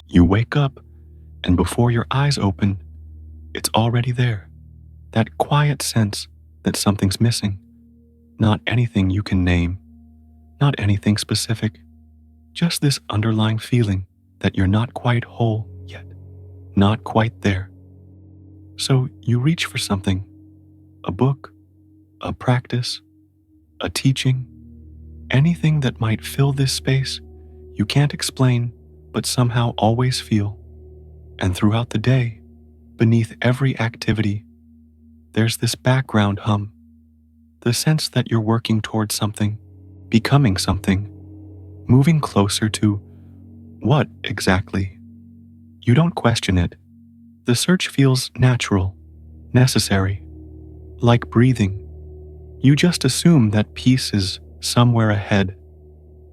You wake up, and before your eyes open, it's already there. That quiet sense that something's missing. Not anything you can name, not anything specific, just this underlying feeling that you're not quite whole yet, not quite there. So you reach for something, a book, a practice, a teaching, anything that might fill this space you can't explain but somehow always feel. And throughout the day, beneath every activity, there's this background hum, the sense that you're working towards something, becoming something, moving closer to what exactly? You don't question it. The search feels natural, necessary, like breathing. You just assume that peace is somewhere ahead,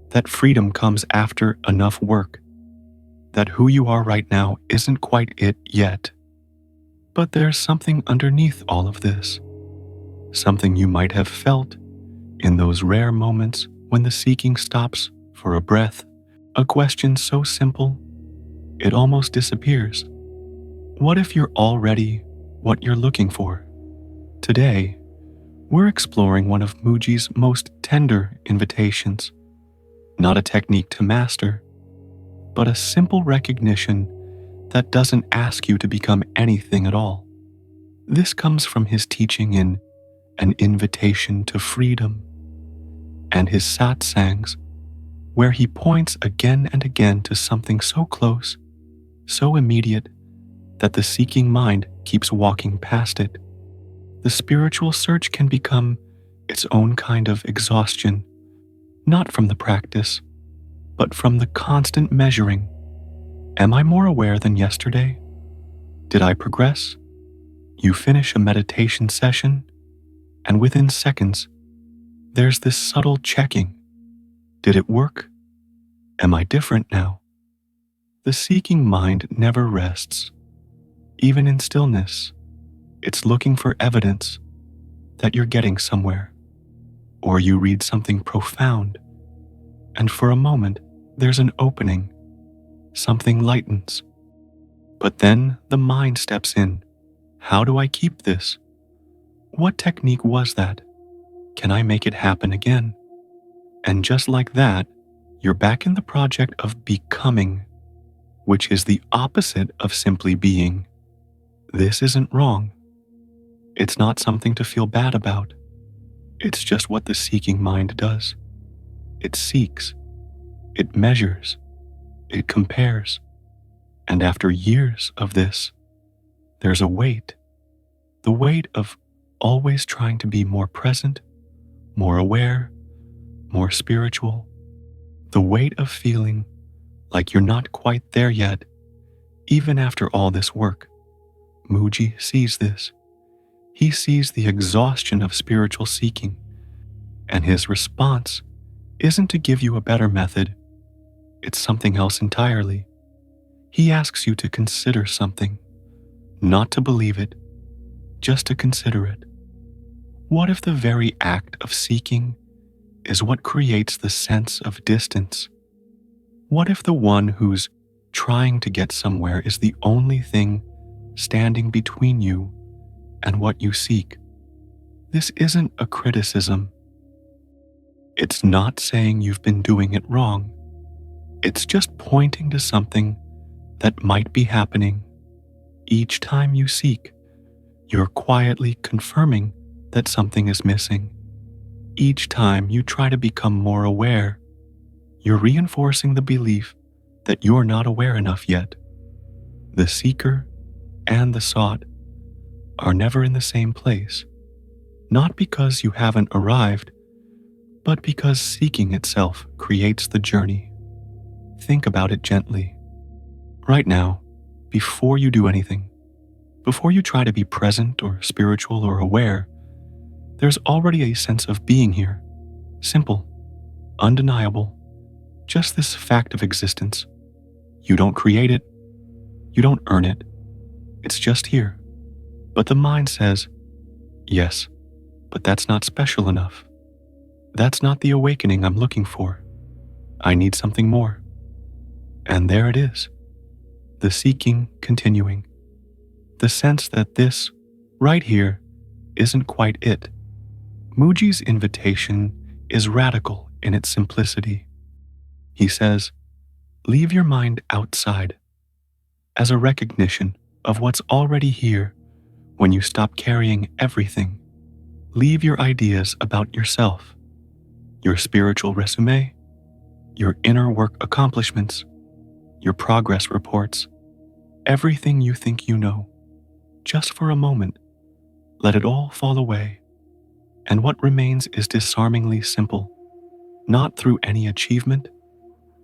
that freedom comes after enough work, that who you are right now isn't quite it yet. But there's something underneath all of this, something you might have felt in those rare moments when the seeking stops for a breath, a question so simple, it almost disappears. What if you're already what you're looking for? Today, we're exploring one of Mooji's most tender invitations. Not a technique to master, but a simple recognition that doesn't ask you to become anything at all. This comes from his teaching in An Invitation to Freedom and his Satsangs, where he points again and again to something so close, so immediate, that the seeking mind keeps walking past it. The spiritual search can become its own kind of exhaustion, not from the practice, but from the constant measuring. Am I more aware than yesterday? Did I progress? You finish a meditation session, and within seconds, there's this subtle checking. Did it work? Am I different now? The seeking mind never rests. Even in stillness, it's looking for evidence that you're getting somewhere. Or you read something profound, and for a moment, there's an opening. Something lightens. But then the mind steps in. How do I keep this? What technique was that? Can I make it happen again? And just like that, you're back in the project of becoming, which is the opposite of simply being. This isn't wrong. It's not something to feel bad about. It's just what the seeking mind does. It seeks. It measures. It compares. And after years of this, there's a weight. The weight of always trying to be more present, more aware, more spiritual. The weight of feeling like you're not quite there yet, even after all this work. Mooji sees this. He sees the exhaustion of spiritual seeking, and his response isn't to give you a better method. It's something else entirely. He asks you to consider something, not to believe it, just to consider it. What if the very act of seeking is what creates the sense of distance? What if the one who's trying to get somewhere is the only thing standing between you and what you seek? This isn't a criticism. It's not saying you've been doing it wrong. It's just pointing to something that might be happening. Each time you seek, you're quietly confirming that something is missing. Each time you try to become more aware, you're reinforcing the belief that you're not aware enough yet. The seeker and the sought are never in the same place, not because you haven't arrived, but because seeking itself creates the journey. Think about it gently. Right now, before you do anything, before you try to be present or spiritual or aware, there's already a sense of being here. Simple, undeniable, just this fact of existence. You don't create it. You don't earn it. It's just here. But the mind says, yes, but that's not special enough. That's not the awakening I'm looking for. I need something more. And there it is. the seeking continuing, the sense that this, right here, isn't quite it. Mooji's invitation is radical in its simplicity. He says, leave your mind outside as a recognition of what's already here when you stop carrying everything. Leave your ideas about yourself, your spiritual resume, your inner work accomplishments, your progress reports, everything you think you know. Just for a moment, let it all fall away. And what remains is disarmingly simple, not through any achievement,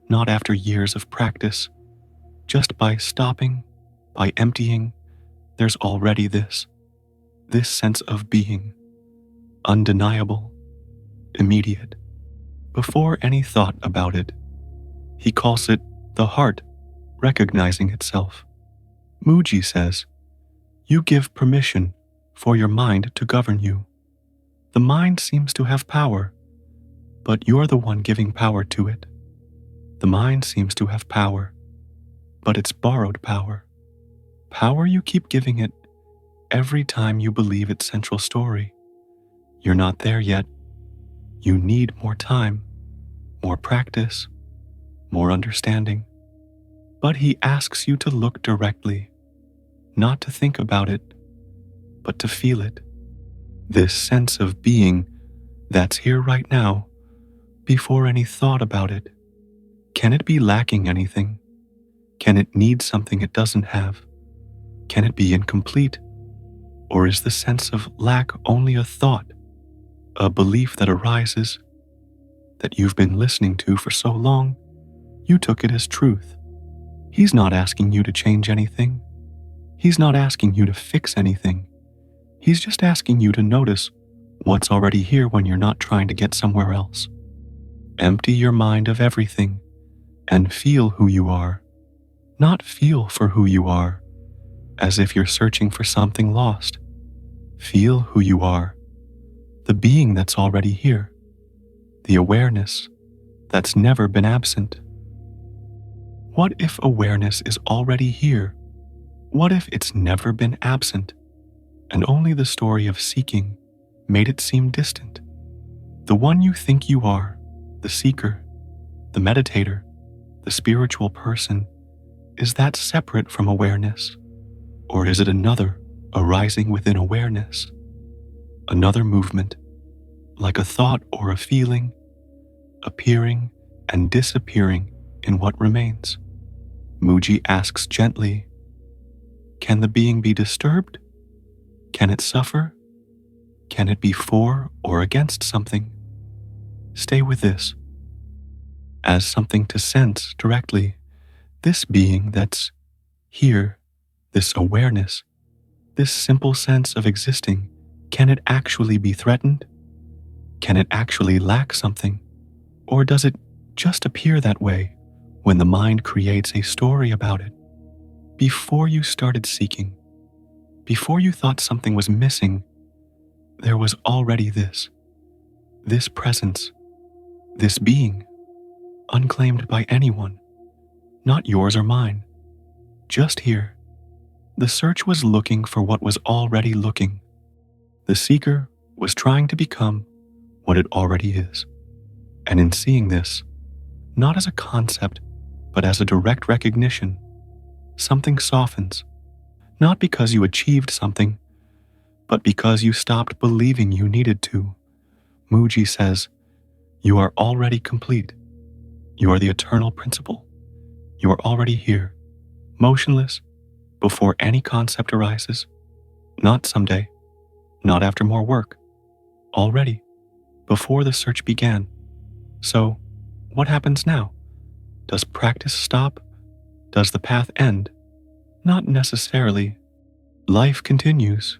not after years of practice, just by stopping, by emptying, there's already this sense of being, undeniable, immediate, before any thought about it. He calls it the heart recognizing itself. Mooji says, you give permission for your mind to govern you. The mind seems to have power, but you're the one giving power to it. The mind seems to have power, but it's borrowed power. Power you keep giving it every time you believe its central story. You're not there yet. You need more time, more practice, more understanding. But he asks you to look directly, not to think about it, but to feel it. This sense of being that's here right now, before any thought about it. Can it be lacking anything? Can it need something it doesn't have? Can it be incomplete? Or is the sense of lack only a thought, a belief that arises, that you've been listening to for so long, you took it as truth? He's not asking you to change anything. He's not asking you to fix anything. He's just asking you to notice what's already here when you're not trying to get somewhere else. Empty your mind of everything and feel who you are, not feel for who you are, as if you're searching for something lost. Feel who you are, the being that's already here, the awareness that's never been absent. What if awareness is already here? What if it's never been absent, and only the story of seeking made it seem distant? The one you think you are, the seeker, the meditator, the spiritual person, is that separate from awareness? Or is it another arising within awareness? Another movement, like a thought or a feeling, appearing and disappearing in what remains. Mooji asks gently, can the being be disturbed? Can it suffer? Can it be for or against something? Stay with this. As something to sense directly, this being that's here, this awareness, this simple sense of existing, can it actually be threatened? Can it actually lack something? Or does it just appear that way when the mind creates a story about it? Before you started seeking, before you thought something was missing, there was already this presence, this being, unclaimed by anyone, not yours or mine, just here. The search was looking for what was already looking. The seeker was trying to become what it already is. And in seeing this, not as a concept, but as a direct recognition, something softens, not because you achieved something, but because you stopped believing you needed to. Mooji says, you are already complete. You are the eternal principle. You are already here, motionless, before any concept arises. Not someday, not after more work. Already, before the search began. So, what happens now? Does practice stop? Does the path end? Not necessarily. Life continues.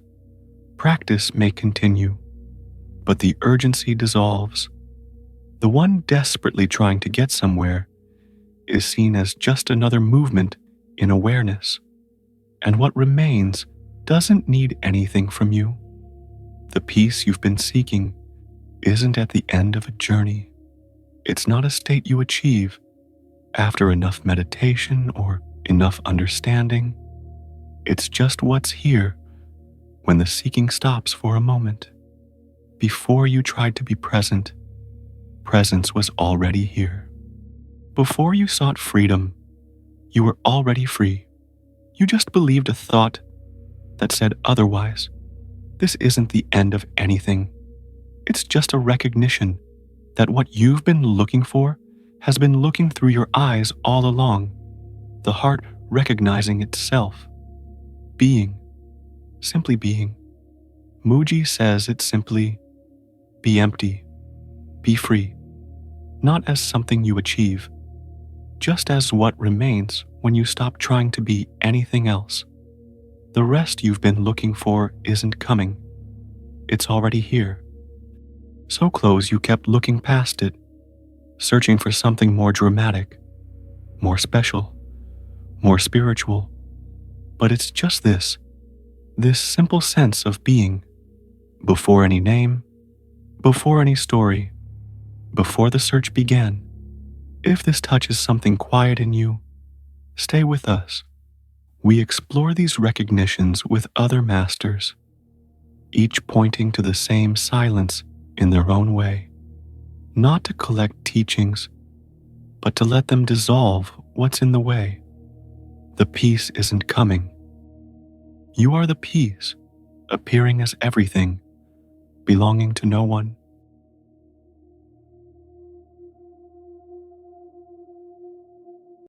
Practice may continue, but the urgency dissolves. The one desperately trying to get somewhere is seen as just another movement in awareness, and what remains doesn't need anything from you. The peace you've been seeking isn't at the end of a journey. It's not a state you achieve after enough meditation or enough understanding. It's just what's here when the seeking stops for a moment. Before you tried to be present, presence was already here. Before you sought freedom, you were already free. You just believed a thought that said otherwise. This isn't the end of anything. It's just a recognition that what you've been looking for has been looking through your eyes all along. The heart recognizing itself. Being. Simply being. Mooji says it's simply be empty, be free, not as something you achieve, just as what remains when you stop trying to be anything else. The rest you've been looking for isn't coming. It's already here. So close you kept looking past it, searching for something more dramatic, more special, more spiritual. But it's just this simple sense of being, before any name, before any story, before the search began. If this touches something quiet in you, stay with us. We explore these recognitions with other masters, each pointing to the same silence in their own way, not to collect teachings, but to let them dissolve what's in the way. The peace isn't coming. You are the peace, appearing as everything, belonging to no one,